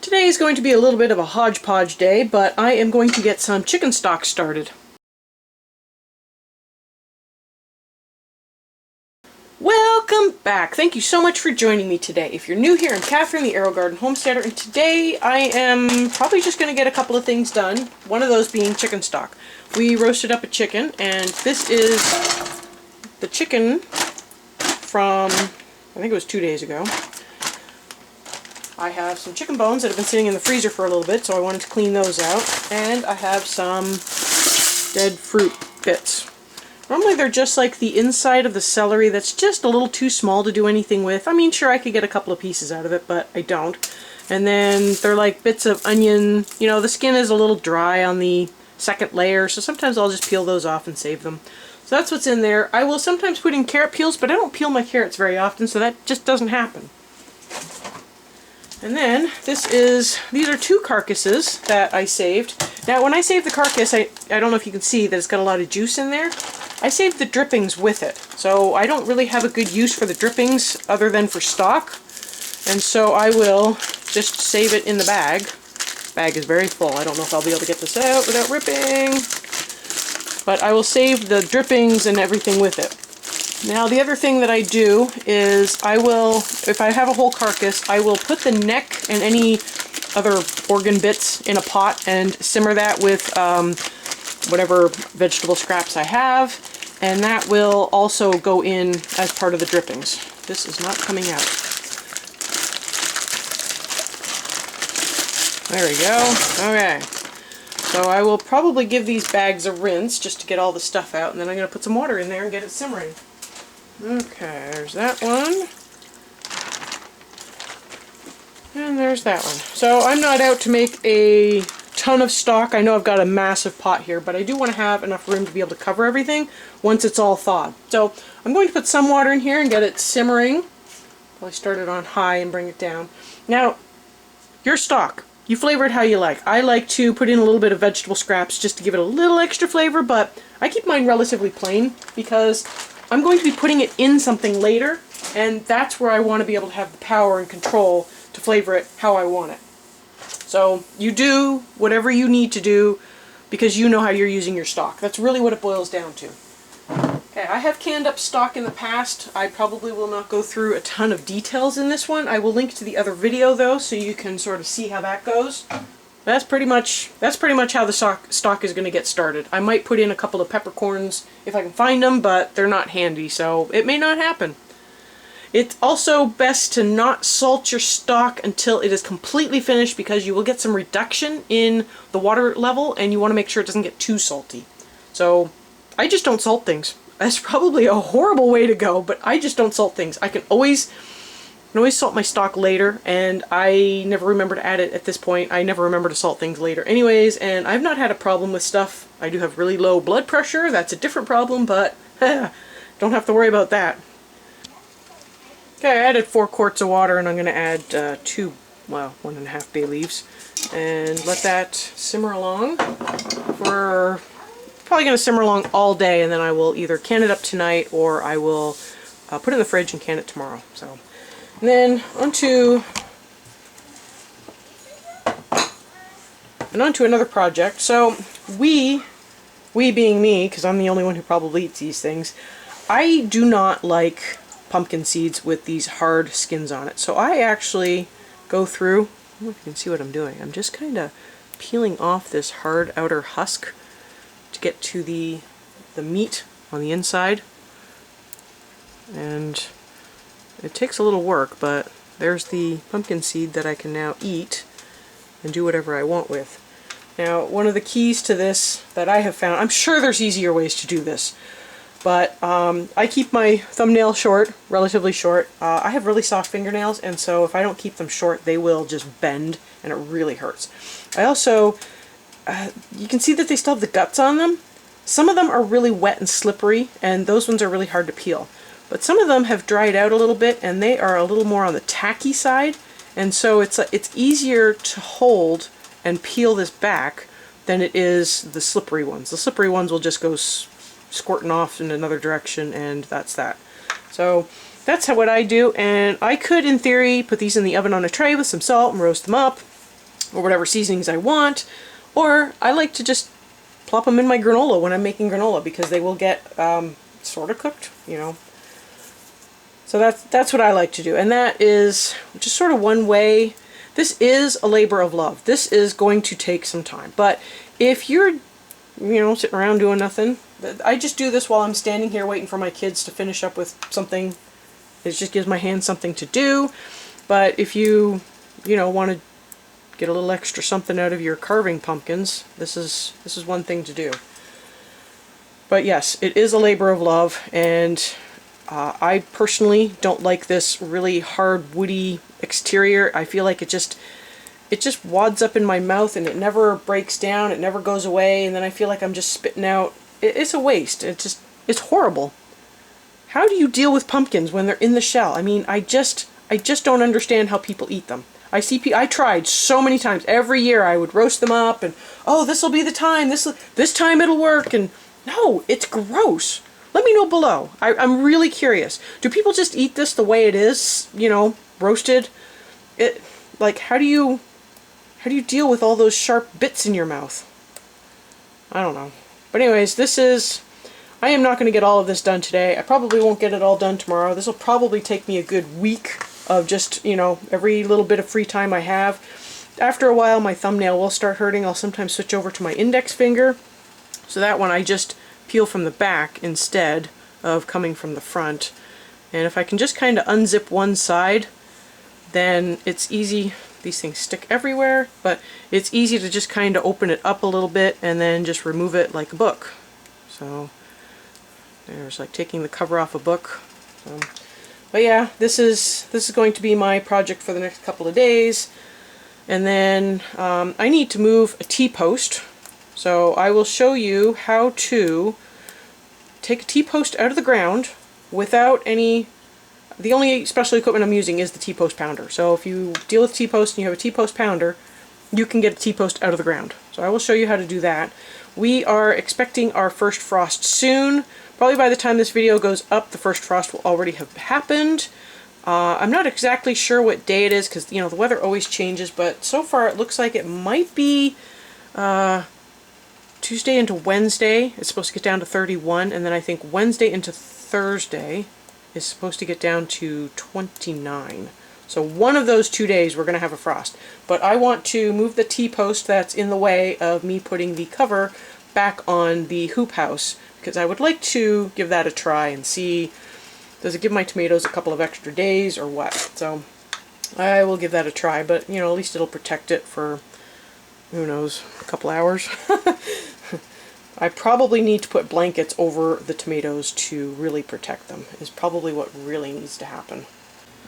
Today is going to be a little bit of a hodgepodge day, but I am going to get some chicken stock started. Welcome back! Thank you so much for joining me today. If you're new here, I'm Kathryn, the Aerogarden Homesteader, and today I am probably just going to get a couple of things done, one of those being chicken stock. We roasted up a chicken, and this is the chicken from, I think it was 2 days ago. I have some chicken bones that have been sitting in the freezer for a little bit, so I wanted to clean those out. And I have some dead fruit bits. Normally they're just like the inside of the celery that's just a little too small to do anything with. I mean, sure, I could get a couple of pieces out of it, but I don't. And then they're like bits of onion. You know, the skin is a little dry on the second layer, so sometimes I'll just peel those off and save them. So that's what's in there. I will sometimes put in carrot peels, but I don't peel my carrots very often, so that just doesn't happen. And then these are 2 carcasses that I saved. Now when I saved the carcass, I don't know if you can see that it's got a lot of juice in there. I saved the drippings with it. So I don't really have a good use for the drippings other than for stock. And so I will just save it in the bag. The bag is very full. I don't know if I'll be able to get this out without ripping. But I will save the drippings and everything with it. Now the other thing that I do is I will, if I have a whole carcass, I will put the neck and any other organ bits in a pot and simmer that with whatever vegetable scraps I have, and that will also go in as part of the drippings. This is not coming out. There we go. Okay. So I will probably give these bags a rinse just to get all the stuff out, and then I'm going to put some water in there and get it simmering. Okay, there's that one. And there's that one. So I'm not out to make a ton of stock. I know I've got a massive pot here, but I do want to have enough room to be able to cover everything once it's all thawed. So I'm going to put some water in here and get it simmering. Probably start it on high and bring it down. Now, your stock, you flavor it how you like. I like to put in a little bit of vegetable scraps just to give it a little extra flavor, but I keep mine relatively plain because I'm going to be putting it in something later, and that's where I want to be able to have the power and control to flavor it how I want it. So you do whatever you need to do because you know how you're using your stock. That's really what it boils down to. Okay, I have canned up stock in the past. I probably will not go through a ton of details in this one. I will link to the other video though, so you can sort of see how that goes. That's pretty much how the stock is going to get started. I might put in a couple of peppercorns if I can find them, but they're not handy, so it may not happen. It's also best to not salt your stock until it is completely finished because you will get some reduction in the water level and you want to make sure it doesn't get too salty. So I just don't salt things. That's probably a horrible way to go, but I just don't salt things. I can always salt my stock later, and I never remember to add it at this point. I never remember to salt things later anyways, and I've not had a problem with stuff. I do have really low blood pressure. That's a different problem, but don't have to worry about that. Okay, I added 4 quarts of water, and I'm going to add 1.5 bay leaves, and let that simmer along for, probably going to simmer along all day, and then I will either can it up tonight or I will put it in the fridge and can it tomorrow. So. And then onto another project. So we being me, because I'm the only one who probably eats these things, I do not like pumpkin seeds with these hard skins on it. So I actually go through, I don't know if you can see what I'm doing, I'm just kind of peeling off this hard outer husk to get to the meat on the inside. And it takes a little work, but there's the pumpkin seed that I can now eat and do whatever I want with. Now, one of the keys to this that I have found, I'm sure there's easier ways to do this, but I keep my thumbnail short, relatively short. I have really soft fingernails, and so if I don't keep them short, they will just bend, and it really hurts. I also, you can see that they still have the guts on them. Some of them are really wet and slippery, and those ones are really hard to peel. But some of them have dried out a little bit, and they are a little more on the tacky side, and so it's easier to hold and peel this back than it is the slippery ones. The slippery ones will just go squirting off in another direction, and that's that. So that's what I do, and I could, in theory, put these in the oven on a tray with some salt and roast them up, or whatever seasonings I want, or I like to just plop them in my granola when I'm making granola because they will get sort of cooked, you know. So that's what I like to do, and that is just sort of one way. This is a labor of love. This is going to take some time, but if you're, you know, sitting around doing nothing, I just do this while I'm standing here waiting for my kids to finish up with something. It just gives my hands something to do. But if you know, want to get a little extra something out of your carving pumpkins, this is one thing to do. But yes, it is a labor of love, and I personally don't like this really hard woody exterior. I feel like it just wads up in my mouth and it never breaks down, it never goes away, and then I feel like I'm just spitting out. It's a waste. It's horrible. How do you deal with pumpkins when they're in the shell? I mean, I just don't understand how people eat them. I tried so many times. Every year I would roast them up and, oh, this will be the time. This time it'll work. And no, it's gross. Let me know below. I'm really curious. Do people just eat this the way it is, you know, roasted? Like, how do you deal with all those sharp bits in your mouth? I don't know. But anyways, I am not going to get all of this done today. I probably won't get it all done tomorrow. This will probably take me a good week of just, you know, every little bit of free time I have. After a while, my thumbnail will start hurting. I'll sometimes switch over to my index finger. So that one I just peel from the back instead of coming from the front. And if I can just kind of unzip one side, then it's easy. These things stick everywhere, but it's easy to just kind of open it up a little bit and then just remove it like a book. So there's like taking the cover off a book. So, but yeah, this is going to be my project for the next couple of days. And then I need to move a T-post. So I will show you how to take a T-post out of the ground without any. The only special equipment I'm using is the T-post pounder. So if you deal with T-post and you have a T-post pounder, you can get a T-post out of the ground. So I will show you how to do that. We are expecting our first frost soon. Probably by the time this video goes up, the first frost will already have happened. I'm not exactly sure what day it is because, you know, the weather always changes, but so far it looks like it might be Tuesday into Wednesday. It's supposed to get down to 31, and then I think Wednesday into Thursday is supposed to get down to 29. So one of those 2 days we're going to have a frost. But I want to move the T-post that's in the way of me putting the cover back on the hoop house, because I would like to give that a try and see, does it give my tomatoes a couple of extra days or what? So I will give that a try, but you know, at least it'll protect it for, who knows, a couple hours. I probably need to put blankets over the tomatoes to really protect them, is probably what really needs to happen.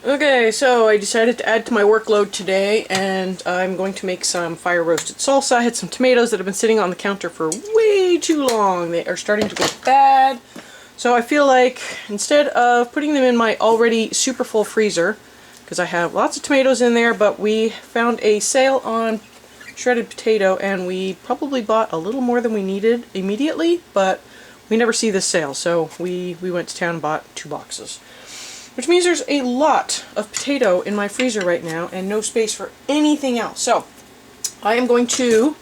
Okay, so I decided to add to my workload today, and I'm going to make some fire roasted salsa. I had some tomatoes that have been sitting on the counter for way too long. They are starting to go bad. So I feel like instead of putting them in my already super full freezer, because I have lots of tomatoes in there, but we found a sale on shredded potato and we probably bought a little more than we needed immediately, but we never see this sale, so we went to town and bought 2 boxes. Which means there's a lot of potato in my freezer right now and no space for anything else. So I am going to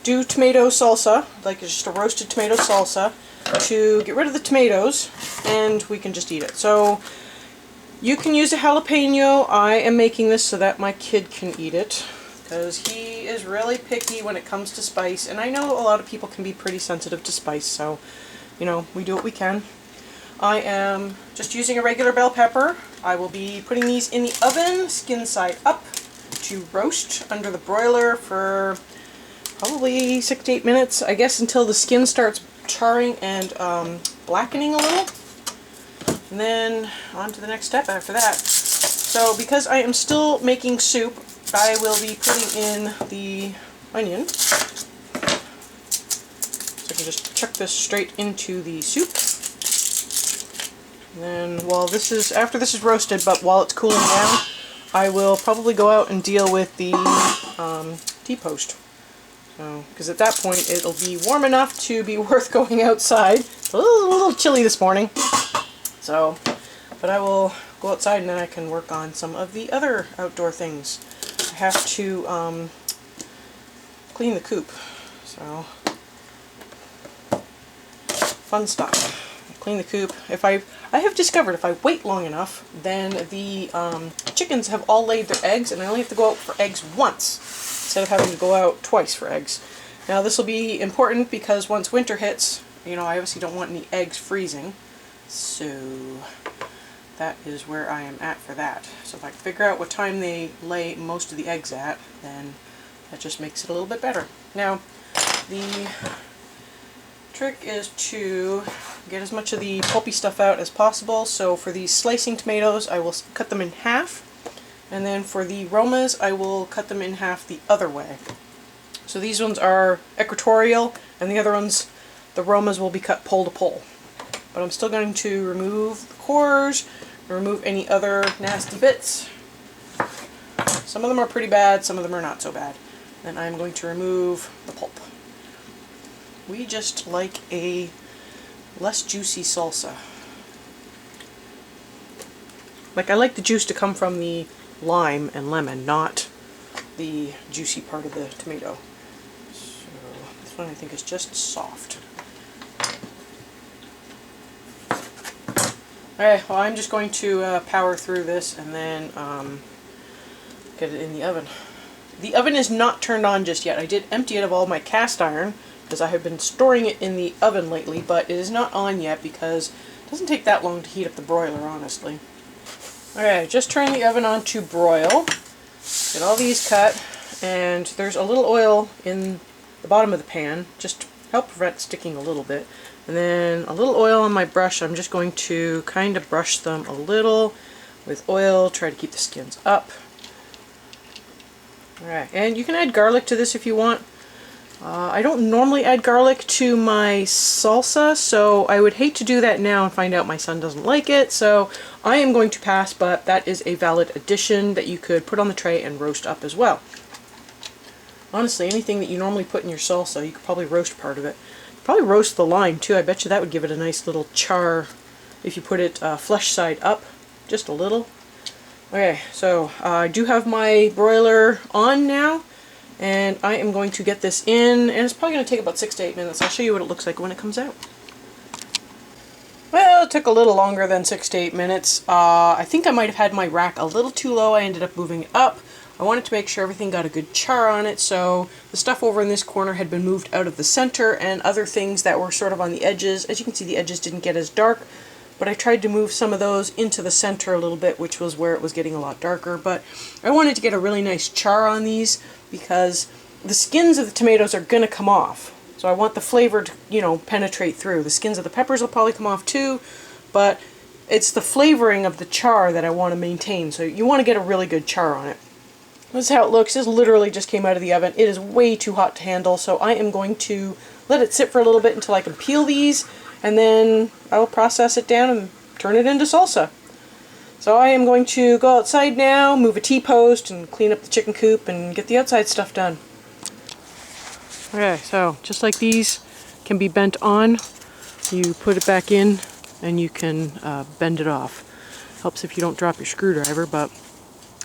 do tomato salsa, like just a roasted tomato salsa, to get rid of the tomatoes, and we can just eat it. So you can use a jalapeno. I am making this so that my kid can eat it, because he is really picky when it comes to spice, and I know a lot of people can be pretty sensitive to spice, so, you know, we do what we can. I am just using a regular bell pepper. I will be putting these in the oven, skin side up, to roast under the broiler for probably 6 to 8 minutes, I guess, until the skin starts charring and blackening a little. And then on to the next step after that. So because I am still making soup, I will be putting in the onion. So I can just chuck this straight into the soup. And then after this is roasted, but while it's cooling down, I will probably go out and deal with the T-post. So, because at that point it'll be warm enough to be worth going outside. It's a little chilly this morning. So, but I will go outside and then I can work on some of the other outdoor things. I have to clean the coop. So, fun stuff. Clean the coop. I have discovered if I wait long enough, then the chickens have all laid their eggs, and I only have to go out for eggs once instead of having to go out twice for eggs. Now this will be important because once winter hits, you know, I obviously don't want any eggs freezing, so that is where I am at for that. So if I can figure out what time they lay most of the eggs at, then that just makes it a little bit better. Now, the trick is to get as much of the pulpy stuff out as possible. So for these slicing tomatoes, I will cut them in half, and then for the Romas, I will cut them in half the other way. So these ones are equatorial, and the other ones, the Romas, will be cut pole to pole. But I'm still going to remove the cores, remove any other nasty bits. Some of them are pretty bad, some of them are not so bad. Then I'm going to remove the pulp. We just like a less juicy salsa. Like, I like the juice to come from the lime and lemon, not the juicy part of the tomato. So this one I think is just soft. Okay, well, I'm just going to power through this and then get it in the oven. The oven is not turned on just yet. I did empty it of all my cast iron because I have been storing it in the oven lately, but it is not on yet because it doesn't take that long to heat up the broiler, honestly. Okay, just turn the oven on to broil. Get all these cut, and there's a little oil in the bottom of the pan, just to help prevent sticking a little bit. And then a little oil on my brush. I'm just going to kind of brush them a little with oil, try to keep the skins up. Alright, and you can add garlic to this if you want. I don't normally add garlic to my salsa, so I would hate to do that now and find out my son doesn't like it, so I am going to pass, but that is a valid addition that you could put on the tray and roast up as well. Honestly, anything that you normally put in your salsa, you could probably roast part of it. Probably roast the lime too. I bet you that would give it a nice little char if you put it flesh side up, just a little. Okay, so I do have my broiler on now, and I am going to get this in, and it's probably going to take about 6 to 8 minutes. I'll show you what it looks like when it comes out. Well, it took a little longer than 6 to 8 minutes. I think I might have had my rack a little too low. I ended up moving it up. I wanted to make sure everything got a good char on it, so the stuff over in this corner had been moved out of the center, and other things that were sort of on the edges. As you can see, the edges didn't get as dark, but I tried to move some of those into the center a little bit, which was where it was getting a lot darker. But I wanted to get a really nice char on these because the skins of the tomatoes are going to come off. So I want the flavor to, you know, penetrate through. The skins of the peppers will probably come off too, but it's the flavoring of the char that I want to maintain. So you want to get a really good char on it. This is how it looks. This literally just came out of the oven. It is way too hot to handle, so I am going to let it sit for a little bit until I can peel these, and then I will process it down and turn it into salsa. So I am going to go outside now, move a T-post, and clean up the chicken coop and get the outside stuff done. Okay, so just like these can be bent on, you put it back in and you can bend it off. Helps if you don't drop your screwdriver, but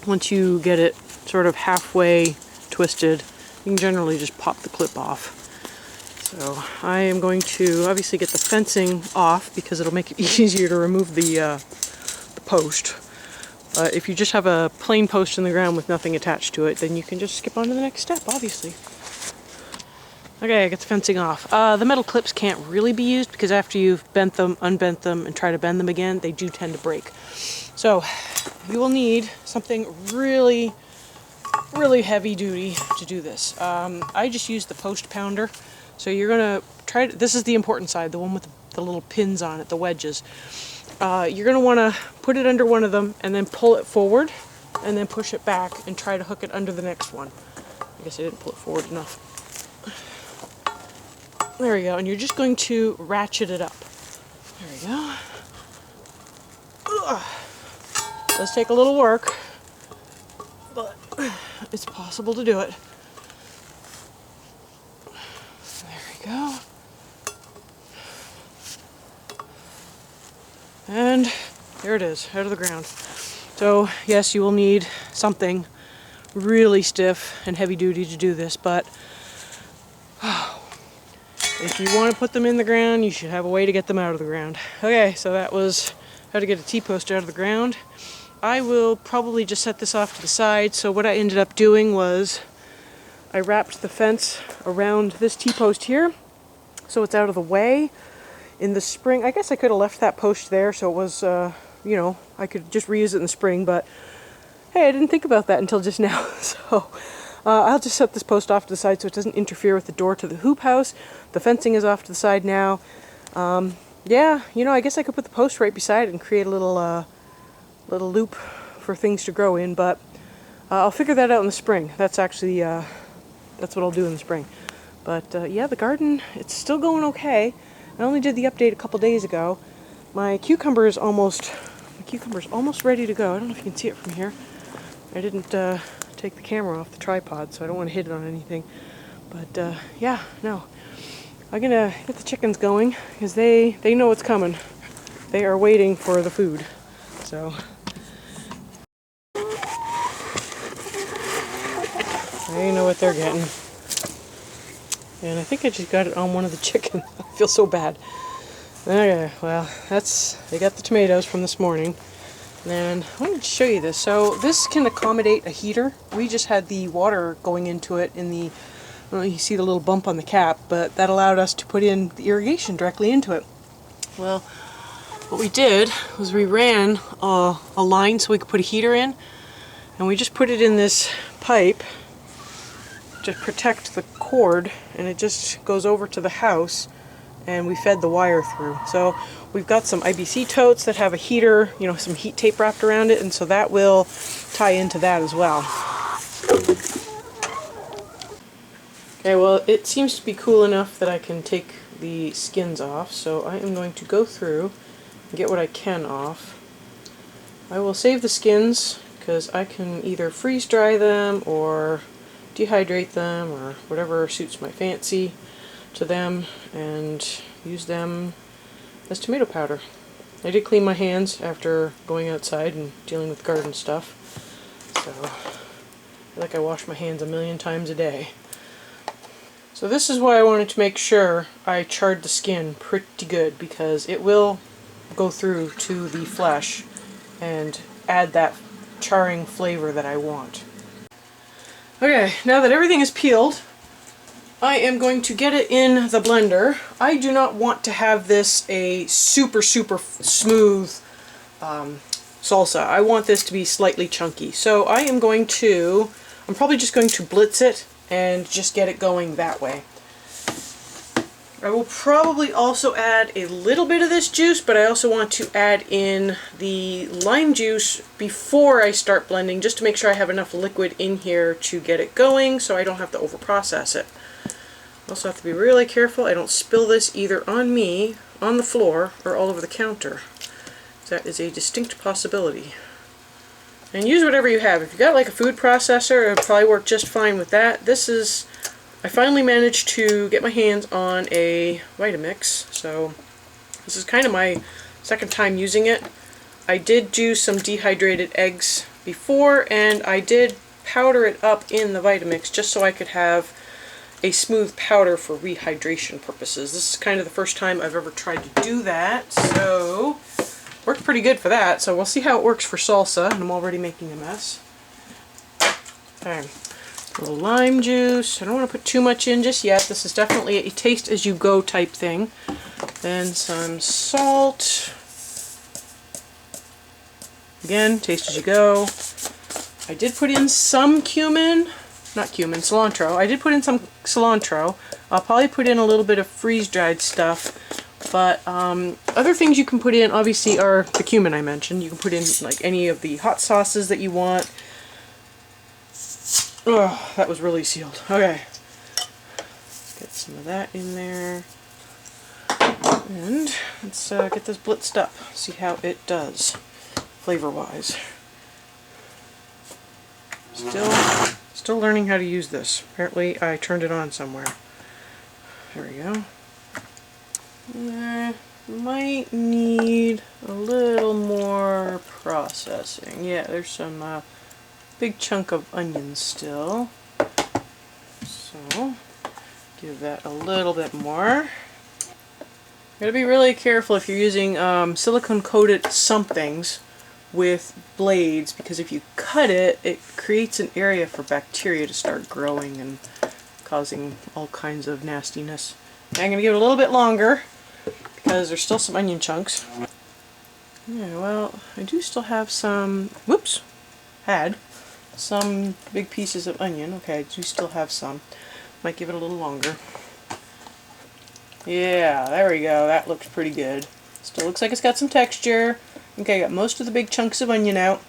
once you get it sort of halfway twisted, you can generally just pop the clip off. So I am going to obviously get the fencing off because it'll make it easier to remove the post. If you just have a plain post in the ground with nothing attached to it, then you can just skip on to the next step, obviously. Okay, I got the fencing off. The metal clips can't really be used because after you've bent them, unbent them, and try to bend them again, they do tend to break. So you will need something really heavy duty to do this. I just used the post pounder. So you're going to try to, this is the important side, the one with the little pins on it, the wedges. You're going to want to put it under one of them and then pull it forward and then push it back and try to hook it under the next one. I guess I didn't pull it forward enough. There we go, and you're just going to ratchet it up. There we go. Ugh. Does take a little work, but it's possible to do it. There we go. And there it is, out of the ground. So yes, you will need something really stiff and heavy duty to do this, but If you want to put them in the ground, you should have a way to get them out of the ground. Okay, so that was how to get a T-post out of the ground. I will probably just set this off to the side. So what I ended up doing was I wrapped the fence around this T-post here so it's out of the way. In the spring, I guess I could have left that post there so it was, you know, I could just reuse it in the spring, but hey, I didn't think about that until just now. So I'll just set this post off to the side so it doesn't interfere with the door to the hoop house. The fencing is off to the side now. Yeah, you know, I guess I could put the post right beside it and create a little loop for things to grow in, but I'll figure that out in the spring. That's actually, that's what I'll do in the spring. But yeah, the garden, it's still going okay. I only did the update a couple days ago. My cucumber is almost ready to go. I don't know if you can see it from here. I didn't take the camera off the tripod, so I don't want to hit it on anything. But yeah, no. I'm gonna get the chickens going because they know what's coming. They are waiting for the food. So they know what they're getting. And I think I just got it on one of the chickens. I feel so bad. Okay, well, they got the tomatoes from this morning. And I wanted to show you this. So this can accommodate a heater. We just had the water going into it in the, I don't know if you see the little bump on the cap, but that allowed us to put in the irrigation directly into it. Well, what we did was we ran a line so we could put a heater in, and we just put it in this pipe to protect the cord, and it just goes over to the house, and we fed the wire through. So we've got some IBC totes that have a heater, you know, some heat tape wrapped around it, and so that will tie into that as well. Okay, well, it seems to be cool enough that I can take the skins off, so I am going to go through and get what I can off. I will save the skins because I can either freeze dry them or dehydrate them or whatever suits my fancy to them and use them as tomato powder. I did clean my hands after going outside and dealing with garden stuff, so I feel like I wash my hands a million times a day. So this is why I wanted to make sure I charred the skin pretty good, because it will go through to the flesh and add that charring flavor that I want. Okay, now that everything is peeled, I am going to get it in the blender. I do not want to have this a super smooth salsa. I want this to be slightly chunky. So I'm probably just going to blitz it and just get it going that way. I will probably also add a little bit of this juice, but I also want to add in the lime juice before I start blending, just to make sure I have enough liquid in here to get it going so I don't have to overprocess it. I also have to be really careful I don't spill this either on me, on the floor, or all over the counter. That is a distinct possibility. And use whatever you have. If you've got like a food processor, it'll probably work just fine with that. I finally managed to get my hands on a Vitamix, so this is kind of my second time using it. I did do some dehydrated eggs before, and I did powder it up in the Vitamix just so I could have a smooth powder for rehydration purposes. This is kind of the first time I've ever tried to do that, so worked pretty good for that. So we'll see how it works for salsa, and I'm already making a mess. Okay. A little lime juice. I don't want to put too much in just yet. This is definitely a taste as you go type thing. Then some salt. Again, taste as you go. I did put in some cilantro. I did put in some cilantro. I'll probably put in a little bit of freeze-dried stuff. But other things you can put in, obviously, are the cumin I mentioned. You can put in like any of the hot sauces that you want. Oh, that was really sealed. Okay. Let's get some of that in there. And let's get this blitzed up. See how it does, flavor-wise. Still learning how to use this. Apparently I turned it on somewhere. There we go. Might need a little more processing. Yeah, there's some big chunk of onions still. So Do that a little bit more. You gotta be really careful if you're using silicone coated somethings with blades, because if you cut it, it creates an area for bacteria to start growing and causing all kinds of nastiness. I'm gonna give it a little bit longer because there's still some onion chunks. Yeah, well, I do still have some, whoops, had some big pieces of onion. Okay, I do still have some. Might give it a little longer. Yeah, there we go. That looks pretty good. Still looks like it's got some texture. Okay, I got most of the big chunks of onion out.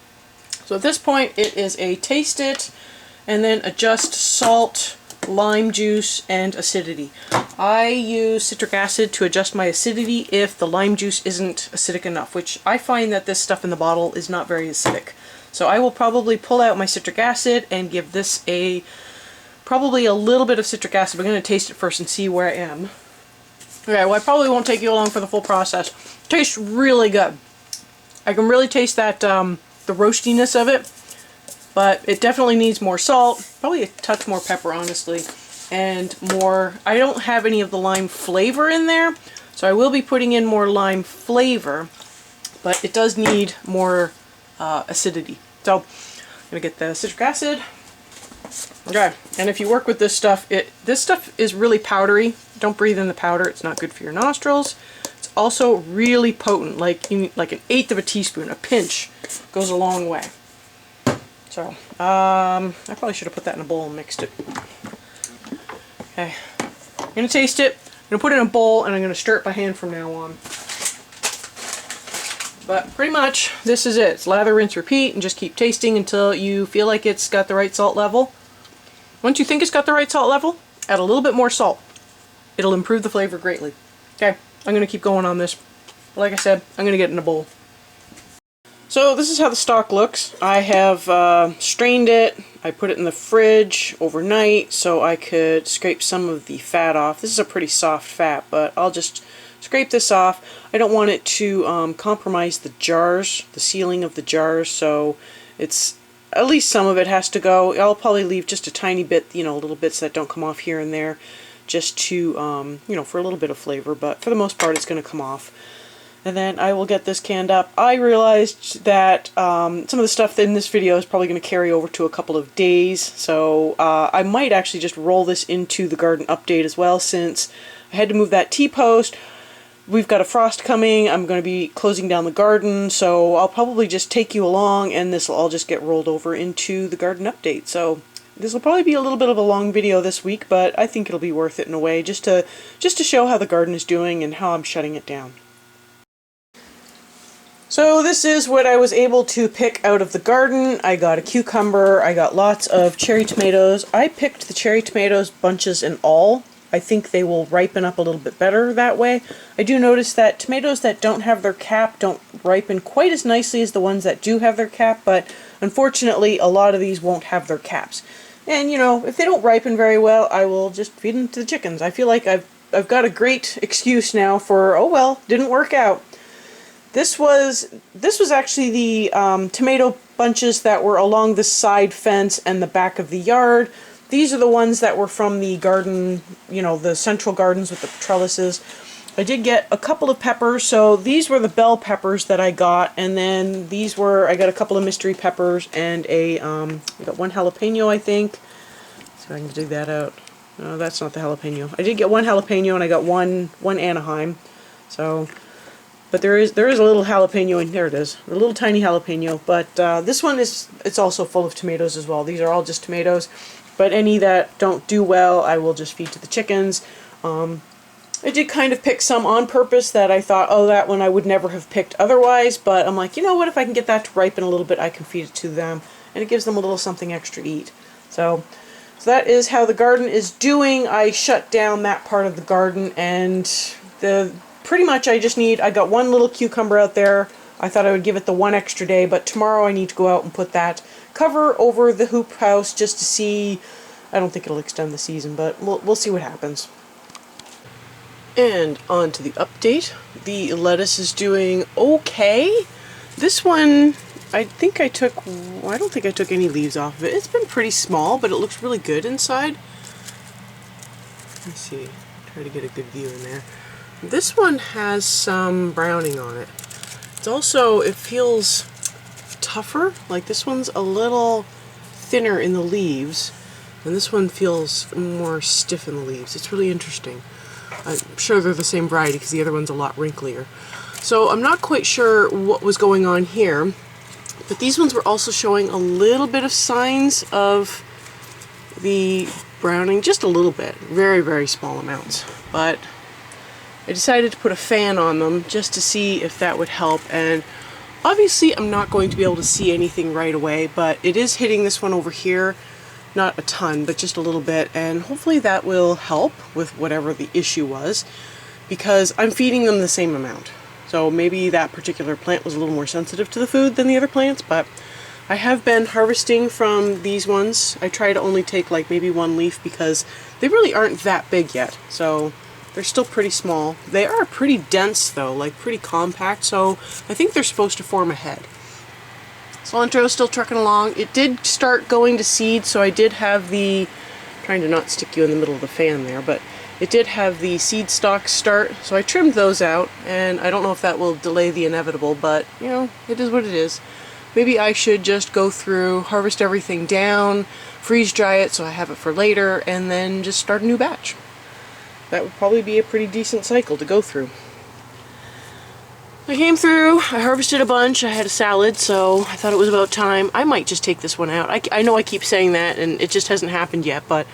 So at this point, it is a taste it and then adjust salt, lime juice, and acidity. I use citric acid to adjust my acidity if the lime juice isn't acidic enough, which I find that this stuff in the bottle is not very acidic. So I will probably pull out my citric acid and give this probably a little bit of citric acid. We're going to taste it first and see where I am. Okay, well, I probably won't take you along for the full process. It tastes really good. I can really taste that the roastiness of it, but it definitely needs more salt, probably a touch more pepper, honestly, and more. I don't have any of the lime flavor in there, so I will be putting in more lime flavor, but it does need more acidity. So I'm gonna get the citric acid. Okay, and if you work with this stuff is really powdery. Don't breathe in the powder; it's not good for your nostrils. It's also really potent, like an 1/8 of a teaspoon. A pinch goes a long way. So I probably should have put that in a bowl and mixed it. Okay, I'm gonna taste it. I'm gonna put it in a bowl, and I'm gonna stir it by hand from now on. But pretty much, this is it. It's lather, rinse, repeat, and just keep tasting until you feel like it's got the right salt level. Once you think it's got the right salt level, add a little bit more salt. It'll improve the flavor greatly. Okay, I'm going to keep going on this. Like I said, I'm going to get it in a bowl. So this is how the stock looks. I have strained it. I put it in the fridge overnight so I could scrape some of the fat off. This is a pretty soft fat, but I'll just scrape this off. I don't want it to compromise the jars, the sealing of the jars, so it's at least some of it has to go. I'll probably leave just a tiny bit, little bits that don't come off here and there, just to, for a little bit of flavor, but for the most part it's going to come off. And then I will get this canned up. I realized that some of the stuff in this video is probably going to carry over to a couple of days, so I might actually just roll this into the garden update as well, since I had to move that T-post. We've got a frost coming, I'm going to be closing down the garden, so I'll probably just take you along and this will all just get rolled over into the garden update. So this will probably be a little bit of a long video this week, but I think it'll be worth it in a way, just to show how the garden is doing and how I'm shutting it down. So this is what I was able to pick out of the garden. I got a cucumber, I got lots of cherry tomatoes. I picked the cherry tomatoes bunches and all. I think they will ripen up a little bit better that way. I do notice that tomatoes that don't have their cap don't ripen quite as nicely as the ones that do have their cap, but unfortunately a lot of these won't have their caps. And if they don't ripen very well, I will just feed them to the chickens. I feel like I've got a great excuse now for, oh well, didn't work out. This was actually the tomato bunches that were along the side fence and the back of the yard. These are the ones that were from the garden, the central gardens with the trellises. I did get a couple of peppers, so these were the bell peppers that I got, and then I got a couple of mystery peppers and I got one jalapeno, I think. So I can dig that out. No, that's not the jalapeno. I did get one jalapeno and I got one Anaheim. So, but there is a little jalapeno in there. It is a little tiny jalapeno, but this one it's also full of tomatoes as well. These are all just tomatoes. But any that don't do well, I will just feed to the chickens. I did kind of pick some on purpose that I thought, oh, that one I would never have picked otherwise, but I'm like, you know what, if I can get that to ripen a little bit, I can feed it to them, and it gives them a little something extra to eat. So that is how the garden is doing. I shut down that part of the garden, and pretty much I got one little cucumber out there. I thought I would give it the one extra day, but tomorrow I need to go out and put that cover over the hoop house just to see. I don't think it'll extend the season, but we'll see what happens. And on to the update. The lettuce is doing okay. This one, I don't think I took any leaves off of it. It's been pretty small, but it looks really good inside. Let me see. Try to get a good view in there. This one has some browning on it. It's also, it feels tougher. Like this one's a little thinner in the leaves, and this one feels more stiff in the leaves. It's really interesting. I'm sure they're the same variety because the other one's a lot wrinklier. So I'm not quite sure what was going on here, but these ones were also showing a little bit of signs of the browning, just a little bit, very, very small amounts. But I decided to put a fan on them just to see if that would help, and obviously I'm not going to be able to see anything right away, but it is hitting this one over here, not a ton, but just a little bit, and hopefully that will help with whatever the issue was, because I'm feeding them the same amount. So maybe that particular plant was a little more sensitive to the food than the other plants, but I have been harvesting from these ones. I try to only take like maybe one leaf because they really aren't that big yet, so they're still pretty small. They are pretty dense though, like pretty compact, so I think they're supposed to form a head. Cilantro is still trucking along. It did start going to seed, so I did have the, trying to not stick you in the middle of the fan there, but it did have the seed stalks start, so I trimmed those out, and I don't know if that will delay the inevitable, but you know, it is what it is. Maybe I should just go through, harvest everything down, freeze dry it so I have it for later, and then just start a new batch. That would probably be a pretty decent cycle to go through. I came through, I harvested a bunch, I had a salad, so I thought it was about time. I might just take this one out. I know I keep saying that, and it just hasn't happened yet, but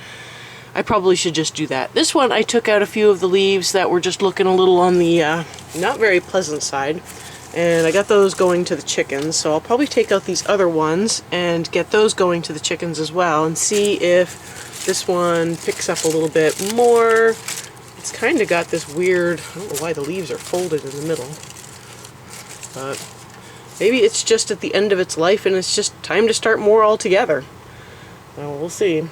I probably should just do that. This one, I took out a few of the leaves that were just looking a little on the not very pleasant side, and I got those going to the chickens, so I'll probably take out these other ones and get those going to the chickens as well, and see if this one picks up a little bit more. It's kind of got this weird, I don't know why the leaves are folded in the middle, but maybe it's just at the end of its life and it's just time to start more altogether. So we'll see.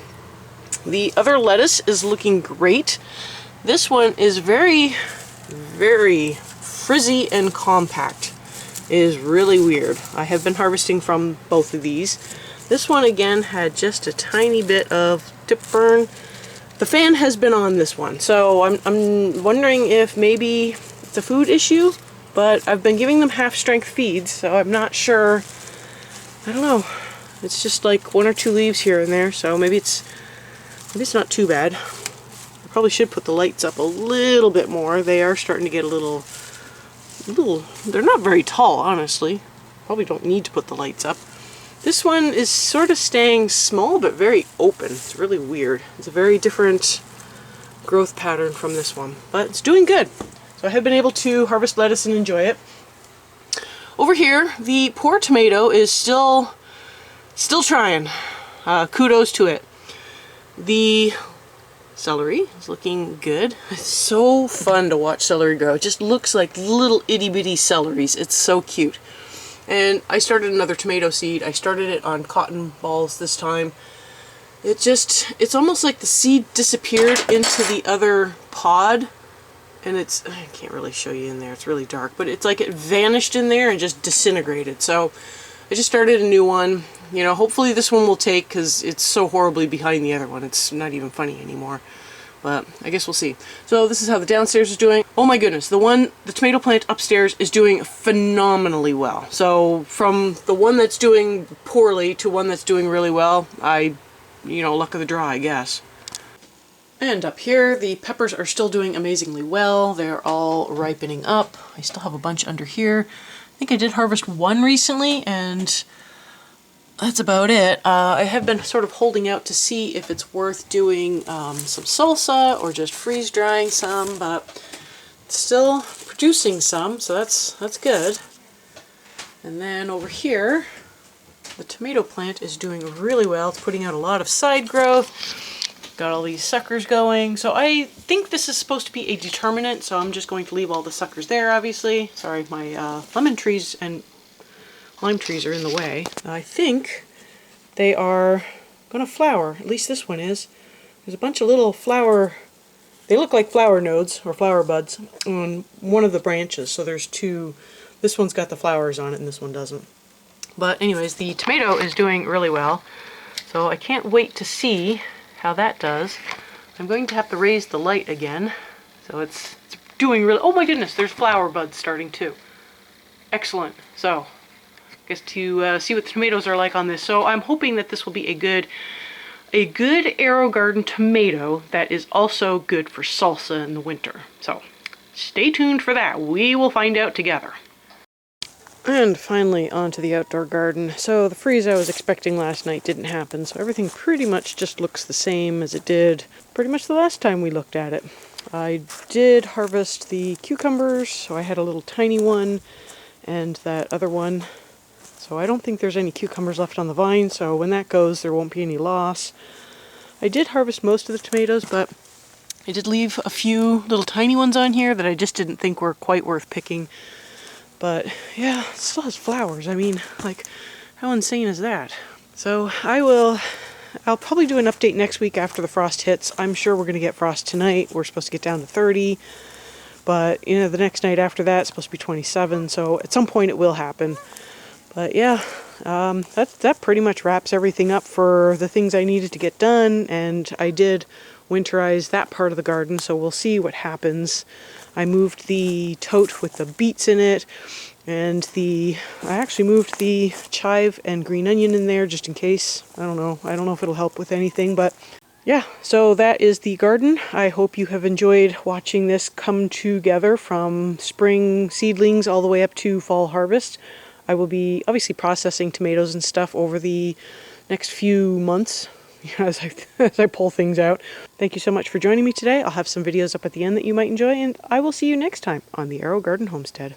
The other lettuce is looking great. This one is very, very frizzy and compact. It is really weird. I have been harvesting from both of these. This one again had just a tiny bit of tip burn. The fan has been on this one, so I'm wondering if maybe it's a food issue, but I've been giving them half-strength feeds, so I'm not sure. I don't know. It's just like one or two leaves here and there, so maybe it's not too bad. I probably should put the lights up a little bit more. They are starting to get a little, they're not very tall, honestly. Probably don't need to put the lights up. This one is sort of staying small, but very open. It's really weird. It's a very different growth pattern from this one, but it's doing good. So I have been able to harvest lettuce and enjoy it. Over here, the poor tomato is still trying. Kudos to it. The celery is looking good. It's so fun to watch celery grow. It just looks like little itty bitty celeries. It's so cute. And I started another tomato seed. I started it on cotton balls this time. It's almost like the seed disappeared into the other pod. And I can't really show you in there, it's really dark, but it's like it vanished in there and just disintegrated. So I just started a new one. You know, hopefully this one will take, because it's so horribly behind the other one. It's not even funny anymore. But I guess we'll see. So this is how the downstairs is doing. Oh my goodness, the tomato plant upstairs is doing phenomenally well. So from the one that's doing poorly to one that's doing really well, luck of the draw, I guess. And up here, the peppers are still doing amazingly well. They're all ripening up. I still have a bunch under here. I think I did harvest one recently, and that's about it. I have been sort of holding out to see if it's worth doing some salsa or just freeze drying some, but it's still producing some, so that's good. And then over here, the tomato plant is doing really well. It's putting out a lot of side growth. Got all these suckers going. So I think this is supposed to be a determinant, so I'm just going to leave all the suckers there, obviously. Sorry, my lemon trees and lime trees are in the way. I think they are going to flower. At least this one is. There's a bunch of little flower, they look like flower nodes or flower buds on one of the branches. So there's two. This one's got the flowers on it and this one doesn't. But anyways, the tomato is doing really well. So I can't wait to see how that does. I'm going to have to raise the light again. So it's doing really, oh my goodness, there's flower buds starting too. Excellent. So I guess to see what the tomatoes are like on this. So I'm hoping that this will be a good Aerogarden tomato that is also good for salsa in the winter. So stay tuned for that. We will find out together. And finally onto the outdoor garden. So the freeze I was expecting last night didn't happen, so everything pretty much just looks the same as it did pretty much the last time we looked at it. I did harvest the cucumbers, so I had a little tiny one and that other one. So I don't think there's any cucumbers left on the vine, so when that goes there won't be any loss. I did harvest most of the tomatoes, but I did leave a few little tiny ones on here that I just didn't think were quite worth picking. But yeah, it still has flowers. I mean, like, how insane is that? So I'll probably do an update next week after the frost hits. I'm sure we're going to get frost tonight. We're supposed to get down to 30. But, you know, the next night after that, it's supposed to be 27. So at some point it will happen. But yeah, that pretty much wraps everything up for the things I needed to get done. And I did winterize that part of the garden, so we'll see what happens. I moved the tote with the beets in it, and I actually moved the chive and green onion in there just in case. I don't know if it'll help with anything, but yeah, so that is the garden. I hope you have enjoyed watching this come together from spring seedlings all the way up to fall harvest. I will be obviously processing tomatoes and stuff over the next few months as I pull things out. Thank you so much for joining me today. I'll have some videos up at the end that you might enjoy, and I will see you next time on the Aerogarden Homestead.